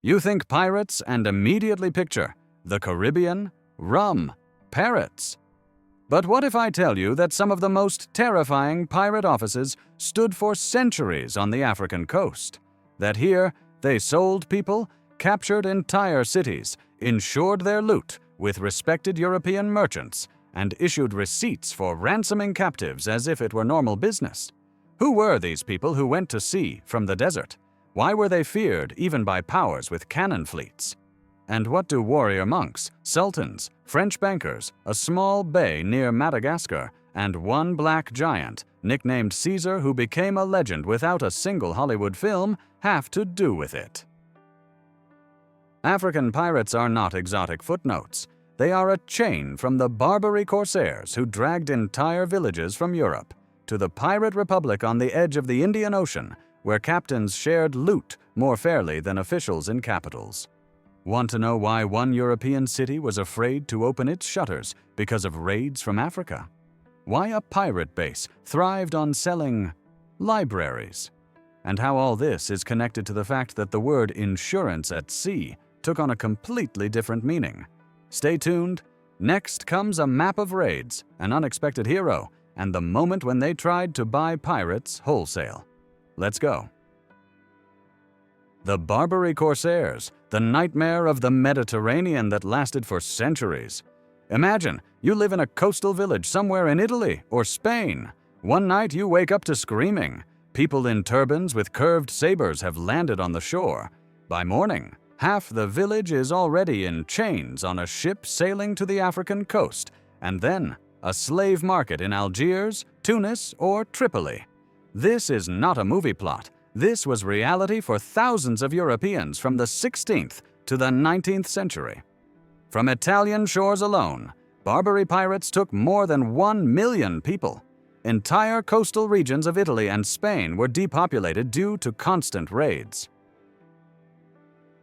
You think pirates and immediately picture the Caribbean, rum, parrots. But what if I tell you that some of the most terrifying pirate offices stood for centuries on the African coast? That here they sold people, captured entire cities, insured their loot with respected European merchants, and issued receipts for ransoming captives as if it were normal business? Who were these people who went to sea from the desert? Why were they feared even by powers with cannon fleets? And what do warrior monks, sultans, French bankers, a small bay near Madagascar, and one black giant, nicknamed Caesar, who became a legend without a single Hollywood film, have to do with it? African pirates are not exotic footnotes. They are a chain from the Barbary corsairs who dragged entire villages from Europe to the pirate republic on the edge of the Indian Ocean, where captains shared loot more fairly than officials in capitals. Want to know why one European city was afraid to open its shutters because of raids from Africa? Why a pirate base thrived on selling libraries? And how all this is connected to the fact that the word insurance at sea took on a completely different meaning. Stay tuned. Next comes a map of raids, an unexpected hero, and the moment when they tried to buy pirates wholesale. Let's go. The Barbary corsairs, the nightmare of the Mediterranean that lasted for centuries. Imagine you live in a coastal village somewhere in Italy or Spain. One night you wake up to screaming. People in turbans with curved sabers have landed on the shore. By morning, half the village is already in chains on a ship sailing to the African coast, and then a slave market in Algiers, Tunis, or Tripoli. This is not a movie plot. This was reality for thousands of Europeans from the 16th to the 19th century. From Italian shores alone, Barbary pirates took more than 1 million people. Entire coastal regions of Italy and Spain were depopulated due to constant raids.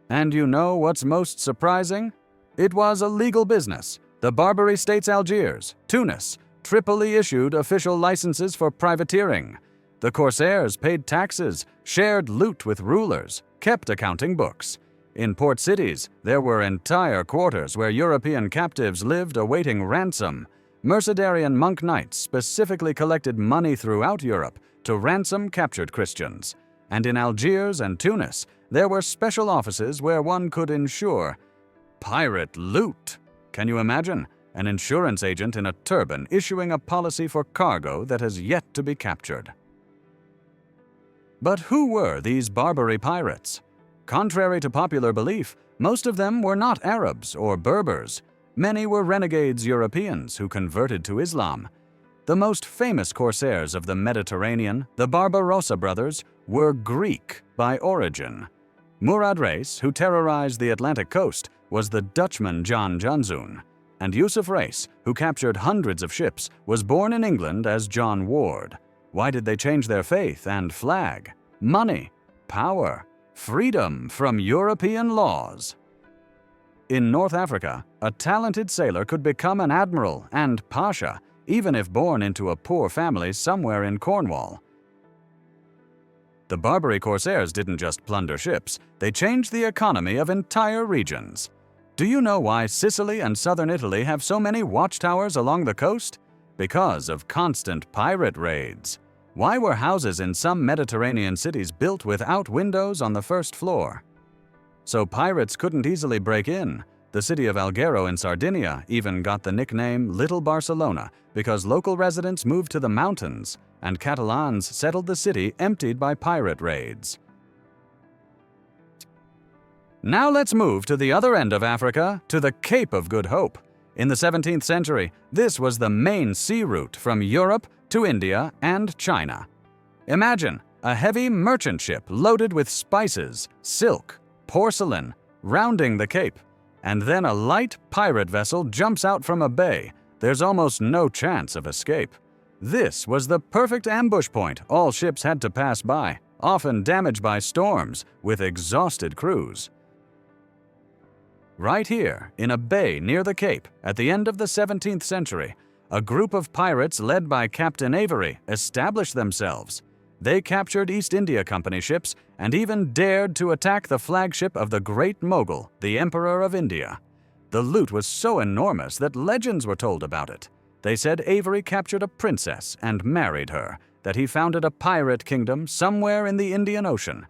And you know what's most surprising? It was a legal business. The Barbary states Algiers, Tunis, Tripoli issued official licenses for privateering. The corsairs paid taxes, shared loot with rulers, kept accounting books. In port cities, there were entire quarters where European captives lived awaiting ransom. Mercedarian monk knights specifically collected money throughout Europe to ransom captured Christians. And in Algiers and Tunis, there were special offices where one could insure pirate loot. Can you imagine? An insurance agent in a turban issuing a policy for cargo that has yet to be captured. But who were these Barbary pirates? Contrary to popular belief, most of them were not Arabs or Berbers. Many were renegades Europeans who converted to Islam. The most famous corsairs of the Mediterranean, the Barbarossa brothers, were Greek by origin. Murad Reis, who terrorized the Atlantic coast, was the Dutchman John Janzoon. And Yusuf Reis, who captured hundreds of ships, was born in England as John Ward. Why did they change their faith and flag? Money, power, freedom from European laws. In North Africa, a talented sailor could become an admiral and pasha, even if born into a poor family somewhere in Cornwall. The Barbary corsairs didn't just plunder ships, they changed the economy of entire regions. Do you know why Sicily and southern Italy have so many watchtowers along the coast? Because of constant pirate raids. Why were houses in some Mediterranean cities built without windows on the first floor? So pirates couldn't easily break in. The city of Alghero in Sardinia even got the nickname Little Barcelona because local residents moved to the mountains and Catalans settled the city emptied by pirate raids. Now let's move to the other end of Africa, to the Cape of Good Hope. In the 17th century, this was the main sea route from Europe to India and China. Imagine a heavy merchant ship loaded with spices, silk, porcelain, rounding the Cape, and then a light pirate vessel jumps out from a bay. There's almost no chance of escape. This was the perfect ambush point all ships had to pass by, often damaged by storms, with exhausted crews. Right here, in a bay near the Cape, at the end of the 17th century, a group of pirates led by Captain Avery established themselves. They captured East India Company ships and even dared to attack the flagship of the Great Mogul, the Emperor of India. The loot was so enormous that legends were told about it. They said Avery captured a princess and married her, that he founded a pirate kingdom somewhere in the Indian Ocean.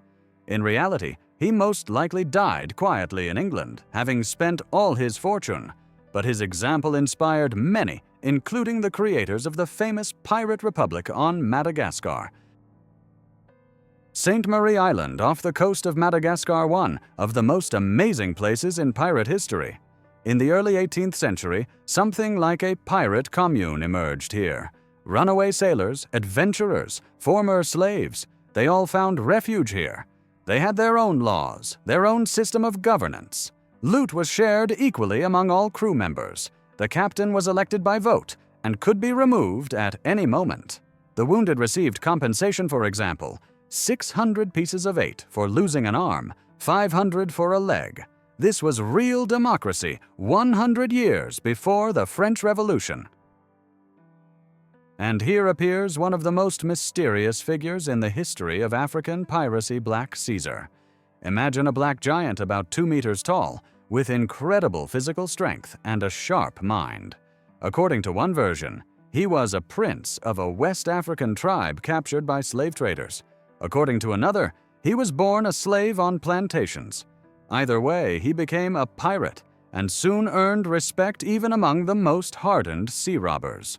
In reality, he most likely died quietly in England, having spent all his fortune. But his example inspired many, including the creators of the famous pirate republic on Madagascar. Sainte Marie Island off the coast of Madagascar, one of the most amazing places in pirate history. In the early 18th century, something like a pirate commune emerged here. Runaway sailors, adventurers, former slaves, they all found refuge here. They had their own laws, their own system of governance. Loot was shared equally among all crew members. The captain was elected by vote and could be removed at any moment. The wounded received compensation, for example, 600 pieces of eight for losing an arm, 500 for a leg. This was real democracy 100 years before the French Revolution. And here appears one of the most mysterious figures in the history of African piracy, Black Caesar. Imagine a black giant about 2 meters tall, with incredible physical strength and a sharp mind. According to one version, he was a prince of a West African tribe captured by slave traders. According to another, he was born a slave on plantations. Either way, he became a pirate and soon earned respect even among the most hardened sea robbers.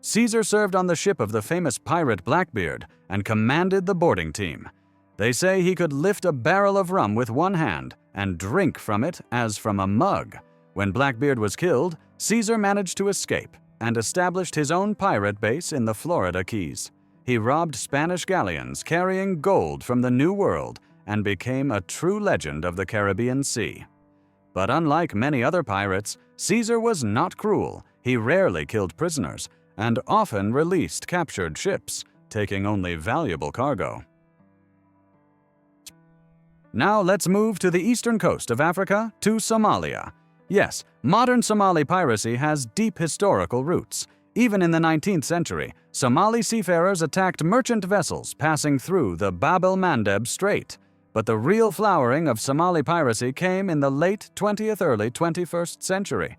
Caesar served on the ship of the famous pirate Blackbeard and commanded the boarding team. They say he could lift a barrel of rum with one hand and drink from it as from a mug. When Blackbeard was killed, Caesar managed to escape and established his own pirate base in the Florida Keys. He robbed Spanish galleons carrying gold from the New World and became a true legend of the Caribbean Sea. But unlike many other pirates, Caesar was not cruel. He rarely killed prisoners and often released captured ships, taking only valuable cargo. Now let's move to the eastern coast of Africa, to Somalia. Yes, modern Somali piracy has deep historical roots. Even in the 19th century, Somali seafarers attacked merchant vessels passing through the Bab el-Mandeb Strait. But the real flowering of Somali piracy came in the late 20th, early 21st century.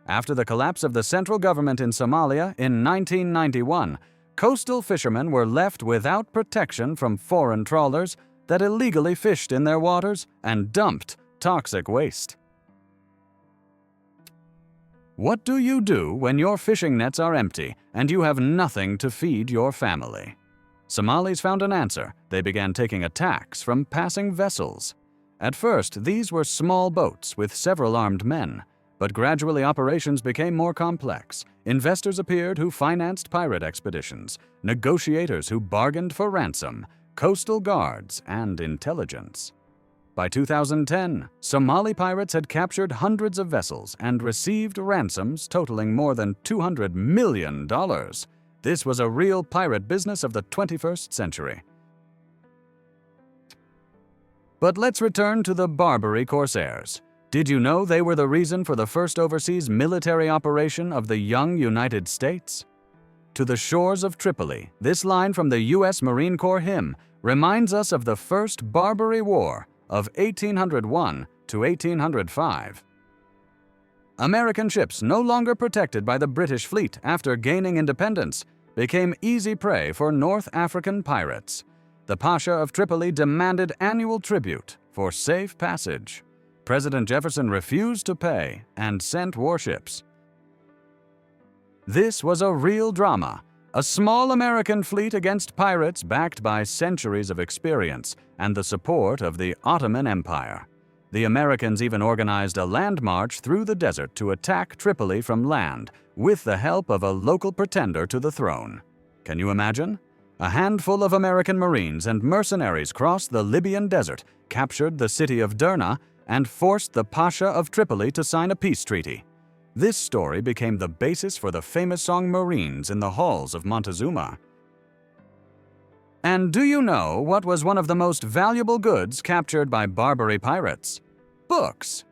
After the collapse of the central government in Somalia in 1991, coastal fishermen were left without protection from foreign trawlers that illegally fished in their waters and dumped toxic waste. What do you do when your fishing nets are empty and you have nothing to feed your family? Somalis found an answer. They began taking a tax from passing vessels. At first, these were small boats with several armed men, but gradually operations became more complex. Investors appeared who financed pirate expeditions, negotiators who bargained for ransom, coastal guards, and intelligence. By 2010, Somali pirates had captured hundreds of vessels and received ransoms totaling more than $200 million. This was a real pirate business of the 21st century. But let's return to the Barbary Corsairs. Did you know they were the reason for the first overseas military operation of the young United States? To the shores of Tripoli, this line from the U.S. Marine Corps hymn reminds us of the First Barbary War of 1801 to 1805. American ships, no longer protected by the British fleet after gaining independence, became easy prey for North African pirates. The Pasha of Tripoli demanded annual tribute for safe passage. President Jefferson refused to pay and sent warships. This was a real drama, a small American fleet against pirates backed by centuries of experience and the support of the Ottoman Empire. The Americans even organized a land march through the desert to attack Tripoli from land with the help of a local pretender to the throne. Can you imagine? A handful of American Marines and mercenaries crossed the Libyan desert, captured the city of Derna, and forced the Pasha of Tripoli to sign a peace treaty. This story became the basis for the famous song Marines in the halls of Montezuma. And do you know what was one of the most valuable goods captured by Barbary pirates? Books.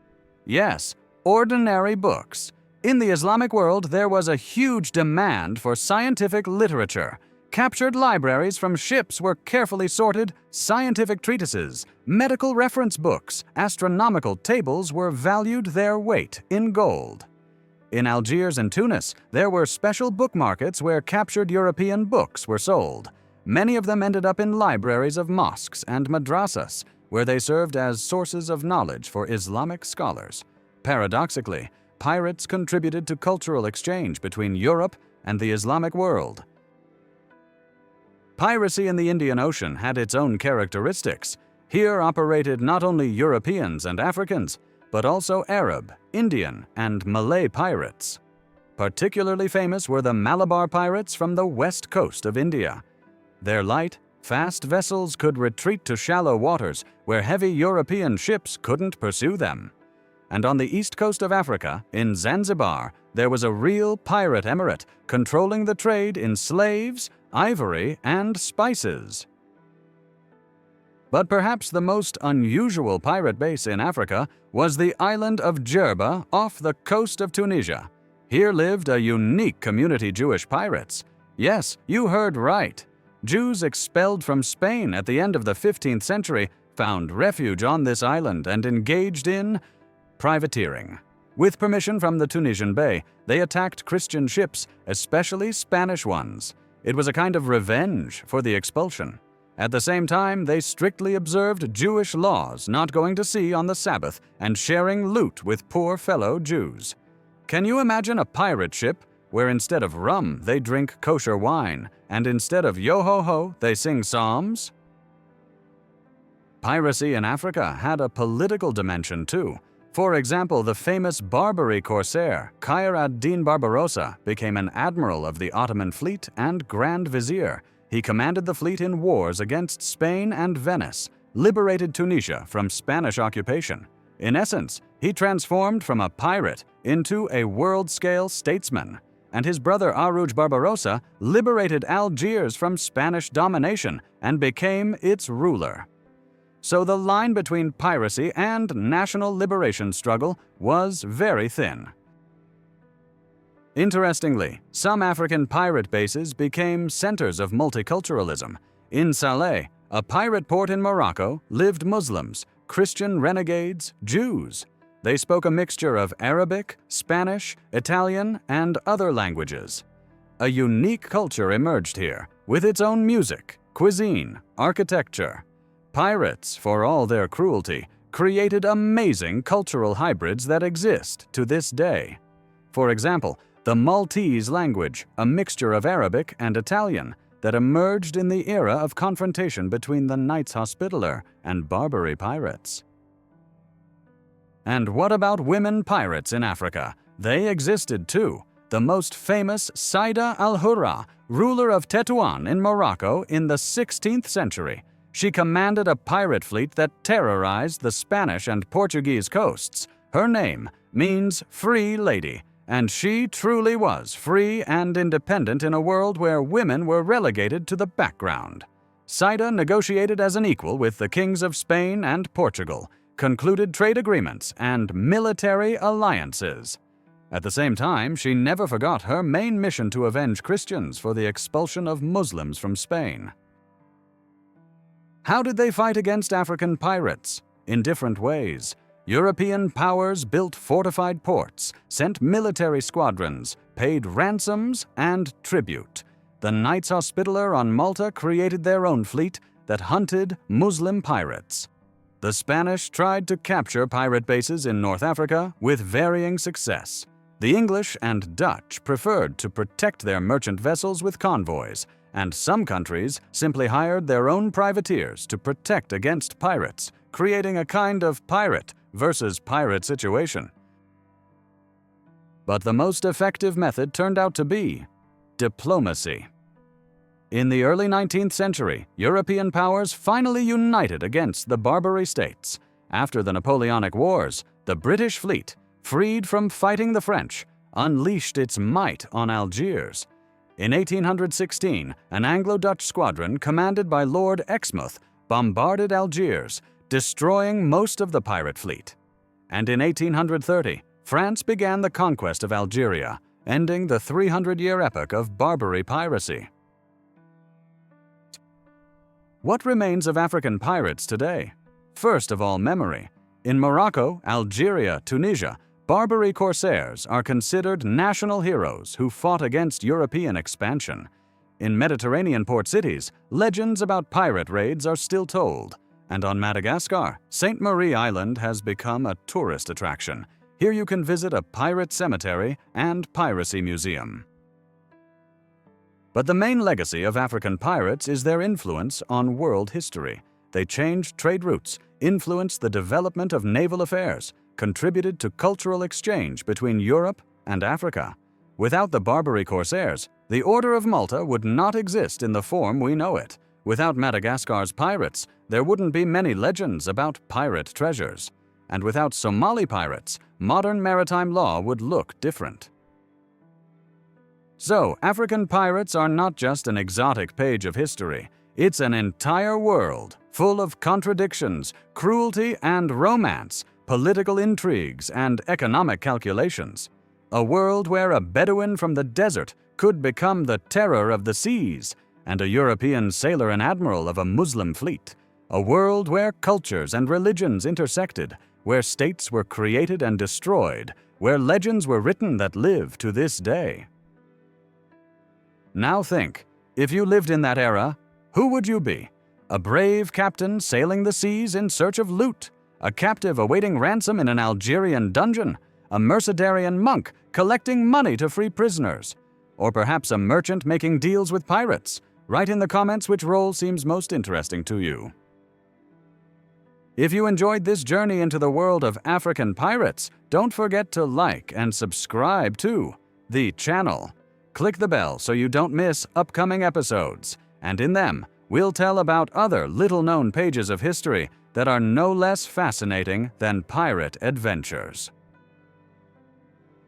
Yes, ordinary books. In the Islamic world, there was a huge demand for scientific literature. Captured libraries from ships were carefully sorted, scientific treatises, medical reference books, astronomical tables were valued their weight in gold. In Algiers and Tunis, there were special book markets where captured European books were sold. Many of them ended up in libraries of mosques and madrasas, where they served as sources of knowledge for Islamic scholars. Paradoxically, pirates contributed to cultural exchange between Europe and the Islamic world. Piracy in the Indian Ocean had its own characteristics. Here operated not only Europeans and Africans, but also Arab, Indian, and Malay pirates. Particularly famous were the Malabar pirates from the west coast of India. Their light, fast vessels could retreat to shallow waters where heavy European ships couldn't pursue them. And on the east coast of Africa, in Zanzibar, there was a real pirate emirate controlling the trade in slaves, ivory, and spices. But perhaps the most unusual pirate base in Africa was the island of Djerba off the coast of Tunisia. Here lived a unique community of Jewish pirates. Yes, you heard right. Jews expelled from Spain at the end of the 15th century found refuge on this island and engaged in privateering. With permission from the Tunisian Bey, they attacked Christian ships, especially Spanish ones. It was a kind of revenge for the expulsion. At the same time, they strictly observed Jewish laws, not going to sea on the Sabbath and sharing loot with poor fellow Jews. Can you imagine a pirate ship where instead of rum they drink kosher wine and instead of yo-ho-ho they sing psalms? Piracy in Africa had a political dimension too. For example, the famous Barbary corsair, Khayr ad-Din Barbarossa, became an admiral of the Ottoman fleet and Grand Vizier. He commanded the fleet in wars against Spain and Venice, liberated Tunisia from Spanish occupation. In essence, he transformed from a pirate into a world-scale statesman. And his brother Aruj Barbarossa liberated Algiers from Spanish domination and became its ruler. So the line between piracy and national liberation struggle was very thin. Interestingly, some African pirate bases became centers of multiculturalism. In Salé, a pirate port in Morocco, lived Muslims, Christian renegades, Jews. They spoke a mixture of Arabic, Spanish, Italian, and other languages. A unique culture emerged here, with its own music, cuisine, architecture. Pirates, for all their cruelty, created amazing cultural hybrids that exist to this day. For example, the Maltese language, a mixture of Arabic and Italian, that emerged in the era of confrontation between the Knights Hospitaller and Barbary pirates. And what about women pirates in Africa? They existed too. The most famous Saida al-Hurra, ruler of Tetouan in Morocco in the 16th century. She commanded a pirate fleet that terrorized the Spanish and Portuguese coasts. Her name means free lady, and she truly was free and independent in a world where women were relegated to the background. Saida negotiated as an equal with the kings of Spain and Portugal, concluded trade agreements and military alliances. At the same time, she never forgot her main mission to avenge Christians for the expulsion of Muslims from Spain. How did they fight against African pirates? In different ways. European powers built fortified ports, sent military squadrons, paid ransoms and tribute. The Knights Hospitaller on Malta created their own fleet that hunted Muslim pirates. The Spanish tried to capture pirate bases in North Africa with varying success. The English and Dutch preferred to protect their merchant vessels with convoys, and some countries simply hired their own privateers to protect against pirates, creating a kind of pirate versus pirate situation. But the most effective method turned out to be diplomacy. In the early 19th century, European powers finally united against the Barbary states. After the Napoleonic Wars, the British fleet, freed from fighting the French, unleashed its might on Algiers. In 1816, an Anglo-Dutch squadron commanded by Lord Exmouth bombarded Algiers, destroying most of the pirate fleet. And in 1830, France began the conquest of Algeria, ending the 300-year epoch of Barbary piracy. What remains of African pirates today? First of all, memory. In Morocco, Algeria, Tunisia, Barbary corsairs are considered national heroes who fought against European expansion. In Mediterranean port cities, legends about pirate raids are still told. And on Madagascar, Sainte Marie Island has become a tourist attraction. Here you can visit a pirate cemetery and piracy museum. But the main legacy of African pirates is their influence on world history. They changed trade routes, influenced the development of naval affairs, contributed to cultural exchange between Europe and Africa. Without the Barbary corsairs, the Order of Malta would not exist in the form we know it. Without Madagascar's pirates, there wouldn't be many legends about pirate treasures. And without Somali pirates, modern maritime law would look different. So, African pirates are not just an exotic page of history. It's an entire world full of contradictions, cruelty and romance, political intrigues and economic calculations. A world where a Bedouin from the desert could become the terror of the seas, and a European sailor and admiral of a Muslim fleet. A world where cultures and religions intersected, where states were created and destroyed, where legends were written that live to this day. Now think, if you lived in that era, who would you be? A brave captain sailing the seas in search of loot? A captive awaiting ransom in an Algerian dungeon? A Mercedarian monk collecting money to free prisoners? Or perhaps a merchant making deals with pirates? Write in the comments which role seems most interesting to you. If you enjoyed this journey into the world of African pirates, don't forget to like and subscribe to the channel. Click the bell so you don't miss upcoming episodes, and in them, we'll tell about other little-known pages of history that are no less fascinating than pirate adventures.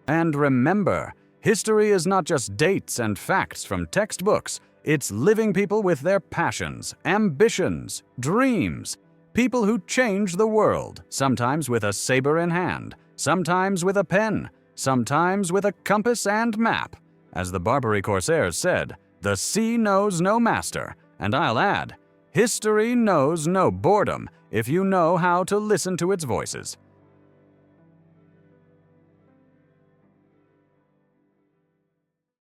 And remember, history is not just dates and facts from textbooks. It's living people with their passions, ambitions, dreams. People who change the world, sometimes with a saber in hand, sometimes with a pen, sometimes with a compass and map. As the Barbary corsairs said, the sea knows no master, and I'll add, history knows no boredom if you know how to listen to its voices.